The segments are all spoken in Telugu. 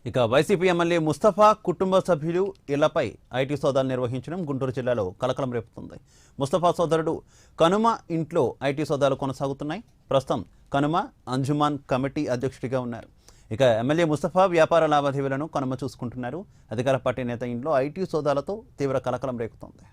ఇక వైసీపీ ఎమ్మెల్యే ముస్తఫా కుటుంబ సభ్యులు ఇళ్లపై ఐటీ సోదాలు నిర్వహించడం గుంటూరు జిల్లాలో కలకలం రేపుతుంది. ముస్తఫా సోదరుడు కనుమ ఇంట్లో ఐటీ సోదాలు కొనసాగుతున్నాయి. ప్రస్తుతం కనుమ అంజుమాన్ కమిటీ అధ్యక్షుడిగా ఉన్నారు. ఇక ఎమ్మెల్యే ముస్తఫా వ్యాపార లావాదేవీలను కనుమ చూసుకుంటున్నారు. అధికార పార్టీ నేత ఇంట్లో ఐటీ సోదాలతో తీవ్ర కలకలం రేపుతోంది.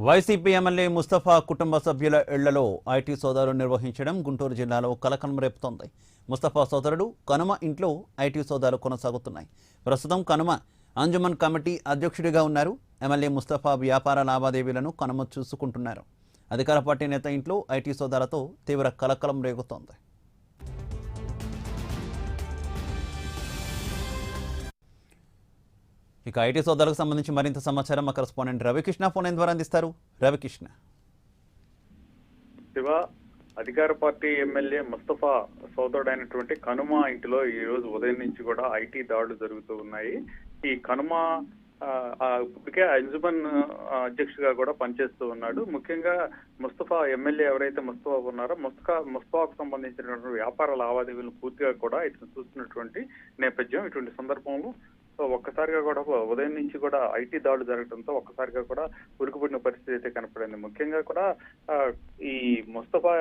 వైసీపీ ఎమ్మెల్యే ముస్తఫా కుటుంబ సభ్యుల ఇళ్లలో ఐటీ సోదాలు నిర్వహించడం గుంటూరు జిల్లాలో కలకలం రేపుతోంది. ముస్తఫా సోదరుడు కనుమ ఇంట్లో ఐటీ సోదాలు కొనసాగుతున్నాయి. ప్రస్తుతం కనుమ అంజుమన్ కమిటీ అధ్యక్షుడిగా ఉన్నారు. ఎమ్మెల్యే ముస్తఫా వ్యాపార లావాదేవీలను కనుమ చూసుకుంటున్నారు. అధికార పార్టీ నేత ఇంట్లో ఐటీ సోదాలతో తీవ్ర కలకలం రేగుతోంది. ఇక ఐటీ సోదాలకు సంబంధించి మరింత సమాచారం మా కరెస్పాండెంట్ రవికృష్ణ ఫోన్ ద్వారా అందిస్తారు. రవికృష్ణ. శివ, అధికార పార్టీ ఎమ్మెల్యే ముస్తఫా సోదరుడైనటువంటి కనుమ ఇంటిలో ఈ రోజు ఉదయం నుంచి కూడా ఐటీ దాడులు జరుగుతూ ఉన్నాయి. ఈ కనుమ ఇప్పటికే అంజుమన్ అధ్యక్షుడిగా కూడా పనిచేస్తూ ఉన్నాడు. ముఖ్యంగా ముస్తఫా ఎమ్మెల్యే ఎవరైతే ముస్తఫా ఉన్నారో ముస్తఫాకు సంబంధించినటువంటి వ్యాపార లావాదేవీలను పూర్తిగా కూడా ఇతను చూస్తున్నటువంటి నేపథ్యం. ఇటువంటి సందర్భంలో ఒక్కసారిగా కూడా ఉదయం నుంచి కూడా ఐటీ దాడులు జరగడంతో ఒక్కసారిగా కూడా ఉరికిపడిన పరిస్థితి అయితే కనపడింది. ముఖ్యంగా కూడా ఈ ముస్తఫా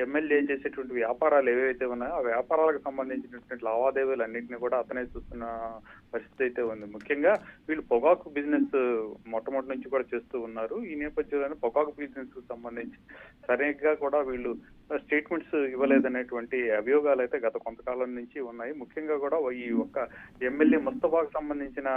ఎమ్మెల్యే చేసేటువంటి వ్యాపారాలు ఏవైతే ఉన్నాయో ఆ వ్యాపారాలకు సంబంధించినటువంటి లావాదేవీలు అన్నింటినీ కూడా అతనే చూస్తున్న పరిస్థితి అయితే ఉంది. ముఖ్యంగా వీళ్ళు పొగాకు బిజినెస్ మొట్టమొదటి నుంచి కూడా చేస్తూ ఉన్నారు. ఈ నేపథ్యంలోనే పొగాకు బిజినెస్ కు సంబంధించి సరిగ్గా కూడా వీళ్ళు స్టేట్మెంట్స్ ఇవ్వలేదనేటువంటి అభియోగాలు అయితే గత కొంతకాలం నుంచి ఉన్నాయి. ముఖ్యంగా కూడా ఈ ఒక్క ఎమ్మెల్యే ముస్తఫాకు సంబంధించిన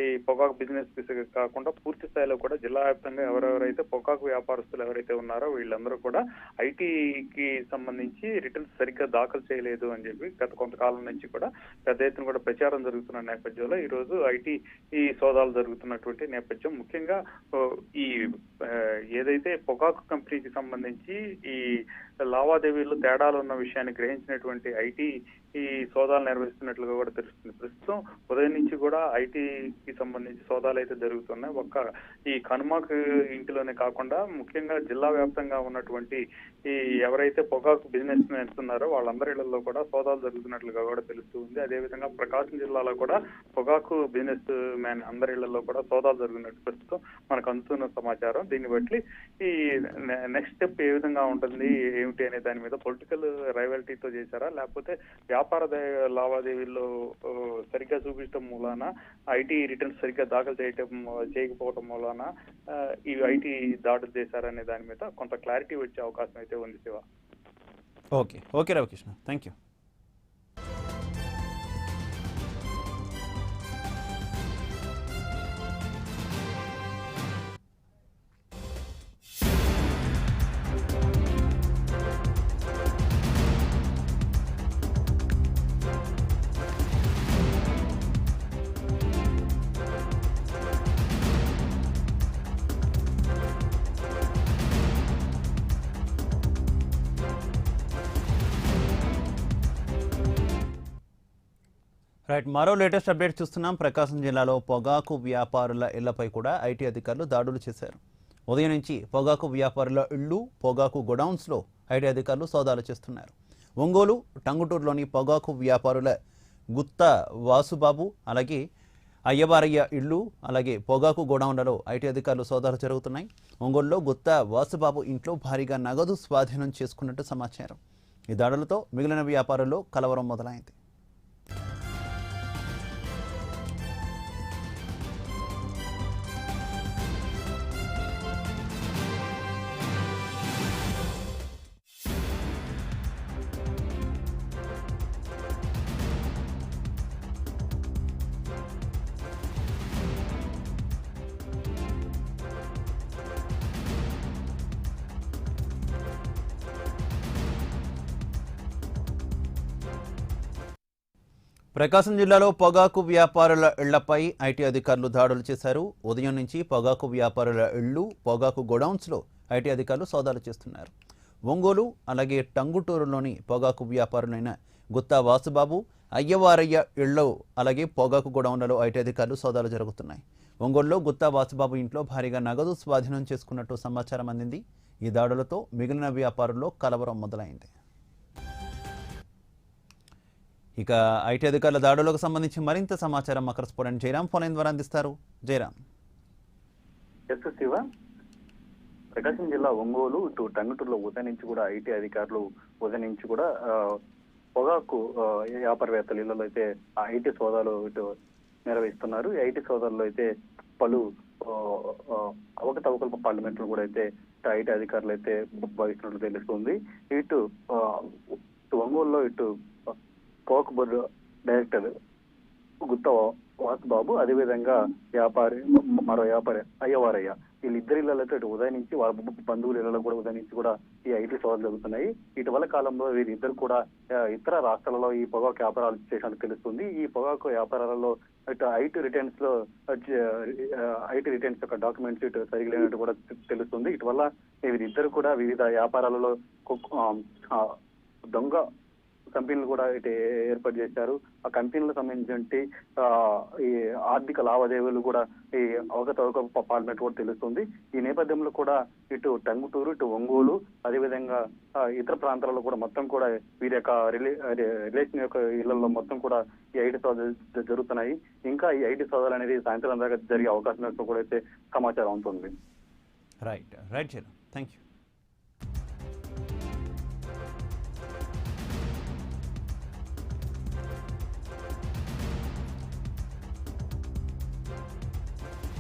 ఈ పొగాకు బిజినెస్ కాకుండా పూర్తి స్థాయిలో కూడా జిల్లా వ్యాప్తంగా ఎవరెవరైతే పొగాకు వ్యాపారస్తులు ఎవరైతే ఉన్నారో వీళ్ళందరూ కూడా ఐటీకి సంబంధించి రిటర్న్స్ సరిగ్గా దాఖలు చేయలేదు అని చెప్పి గత కొంతకాలం నుంచి కూడా పెద్ద ఎత్తున కూడా ప్రచారం జరుగుతున్న నేపథ్యంలో ఈ రోజు ఐటీ ఈ సోదాలు జరుగుతున్నటువంటి నేపథ్యం. ముఖ్యంగా ఈ ఏదైతే పొగాకు కంపెనీకి సంబంధించి ఈ లావాదేవీలు తేడాలు ఉన్న విషయాన్ని గ్రహించినటువంటి ఐటీ ఈ సోదాలు నిర్వహిస్తున్నట్లుగా కూడా తెలుస్తుంది. ప్రస్తుతం ఉదయం నుంచి కూడా ఐటీకి సంబంధించి సోదాలు అయితే జరుగుతున్నాయి. ఒక్క ఈ కనుమకు ఇంటిలోనే కాకుండా ముఖ్యంగా జిల్లా వ్యాప్తంగా ఉన్నటువంటి ఈ ఎవరైతే పొగాకు బిజినెస్ నడుస్తున్నారో వాళ్ళందరి ఇళ్లలో కూడా సోదాలు జరుగుతున్నట్లుగా కూడా తెలుస్తుంది. అదేవిధంగా ప్రకాశం జిల్లాలో కూడా పొగాకు బిజినెస్ మ్యాన్ అందరి ఇళ్లలో కూడా సోదాలు జరుగుతున్నట్టు ప్రస్తుతం మనకు అందుతున్న సమాచారం. దీన్ని బట్టి ఈ నెక్స్ట్ స్టెప్ ఏ విధంగా ఉంటుంది ఏమిటి అనే దాని మీద పొలిటికల్ రైవాలిటీతో చేశారా లేకపోతే వ్యాపార లావాదేవీల్లో సరిగ్గా చూపించడం మూలాన ఐటీ రిటర్న్స్ సరిగ్గా దాఖలు చేయకపోవడం మూలాన ఈ ఐటీ దాడులు చేశారనే దాని మీద కొంత క్లారిటీ వచ్చే అవకాశం అయితే ఉంది. Shiva. Okay Ravikrishna, thank you. మరో లేటెస్ట్ అప్డేట్ చూస్తున్నాం. ప్రకాశం జిల్లాలో పొగాకు వ్యాపారుల ఇళ్లపై కూడా ఐటీ అధికారులు దాడులు చేశారు. ఉదయం నుంచి పొగాకు వ్యాపారుల ఇళ్లు, పొగాకు గొడౌన్స్లో ఐటీ అధికారులు సోదాలు చేస్తున్నారు. ఒంగోలు, టంగుటూరులోని పొగాకు వ్యాపారుల గుత్త వాసుబాబు, అలాగే అయ్యవారయ్య ఇళ్లు, అలాగే పొగాకు గోడౌన్లలో ఐటీ అధికారులు సోదాలు జరుగుతున్నాయి. ఒంగోలులో గుత్త వాసుబాబు ఇంట్లో భారీగా నగదు స్వాధీనం చేసుకున్నట్టు సమాచారం. ఈ దాడులతో మిగిలిన వ్యాపారుల్లో కలవరం మొదలైంది. ప్రకాశం జిల్లాలో పొగాకు వ్యాపారుల ఇళ్లపై ఐటీ అధికారులు దాడులు చేశారు. ఉదయం నుంచి పొగాకు వ్యాపారుల ఇళ్లు, పొగాకు గోడౌన్స్లో ఐటీ అధికారులు సోదాలు చేస్తున్నారు. ఒంగోలు అలాగే టంగుటూరులోని పొగాకు వ్యాపారులైన గుత్తా వాసుబాబు, అయ్యవారయ్య ఇళ్లు అలాగే పొగాకు గోడౌన్లలో ఐటీ అధికారులు సోదాలు జరుగుతున్నాయి. ఒంగోలులో గుత్తా వాసుబాబు ఇంట్లో భారీగా నగదు స్వాధీనం చేసుకున్నట్టు సమాచారం అందింది. ఈ దాడులతో మిగిలిన వ్యాపారుల్లో కలవరం మొదలైంది. ఇక ఐటీ అధికారుల దాడులకు సంబంధించి మరింత సమాచారం మా కరెస్పాండెంట్ జయరాం ఫోన్ లైన్ ద్వారా అందిస్తారు. జయరాం. శివ, ప్రకాశం జిల్లా ఒంగోలు ఇటు టంగుటూరులో ఉదయం నుంచి కూడా ఐటీ అధికారులు ఉదయం నుంచి కూడా పొగాకు వ్యాపారవేత్తల ఇళ్లలో అయితే ఐటీ సోదాలు ఇటు నిర్వహిస్తున్నారు. ఈ ఐటీ సోదాల్లో అయితే పలు అవకతవకల పార్లమెంట్లు కూడా అయితే ఐటీ అధికారులు అయితే భావిస్తున్నట్లు తెలుస్తుంది. ఇటు ఒంగోలులో ఇటు పొగాకు బోర్డు డైరెక్టర్ గుత్తా వాసుబాబు, అదేవిధంగా మరో వ్యాపారి అయ్యవారయ్య, వీళ్ళిద్దరి ఇళ్లలో ఇటు ఉదయం నుంచి వాళ్ళ బంధువుల ఇళ్లలో కూడా ఉదయం నుంచి కూడా ఈ ఐటీ సోదాలు జరుగుతున్నాయి. ఇటీవల కాలంలో వీరిద్దరు కూడా ఇతర రాష్ట్రాలలో ఈ పొగాకు వ్యాపారాలు చేసినట్టు తెలుస్తుంది. ఈ పొగాకు వ్యాపారాలలో ఇటు ఐటీ రిటర్న్స్ యొక్క డాక్యుమెంట్స్ ఇటు సరిగ్గా లేనట్టు కూడా తెలుస్తుంది. ఇటువల్ల వీరిద్దరు కూడా వివిధ వ్యాపారాలలో దొంగ కంపెనీలు కూడా ఇటు ఏర్పాటు చేశారు. ఆ కంపెనీలకు సంబంధించి ఈ ఆర్థిక లావాదేవీలు కూడా ఈ అవకతవక పాల్గొన్నట్టు కూడా తెలుస్తుంది. ఈ నేపథ్యంలో కూడా ఇటు టంగుటూరు, ఇటు ఒంగోలు, అదేవిధంగా ఇతర ప్రాంతాలలో కూడా మొత్తం కూడా వీరి యొక్క రిలేషన్ యొక్క ఇళ్లలో మొత్తం కూడా ఈ ఐటీ సోదాలు జరుగుతున్నాయి. ఇంకా ఈ ఐటీ సోదాలు అనేది సాయంత్రం దాకా జరిగే అవకాశం కూడా అయితే సమాచారం ఉంటుంది. Right right thank you.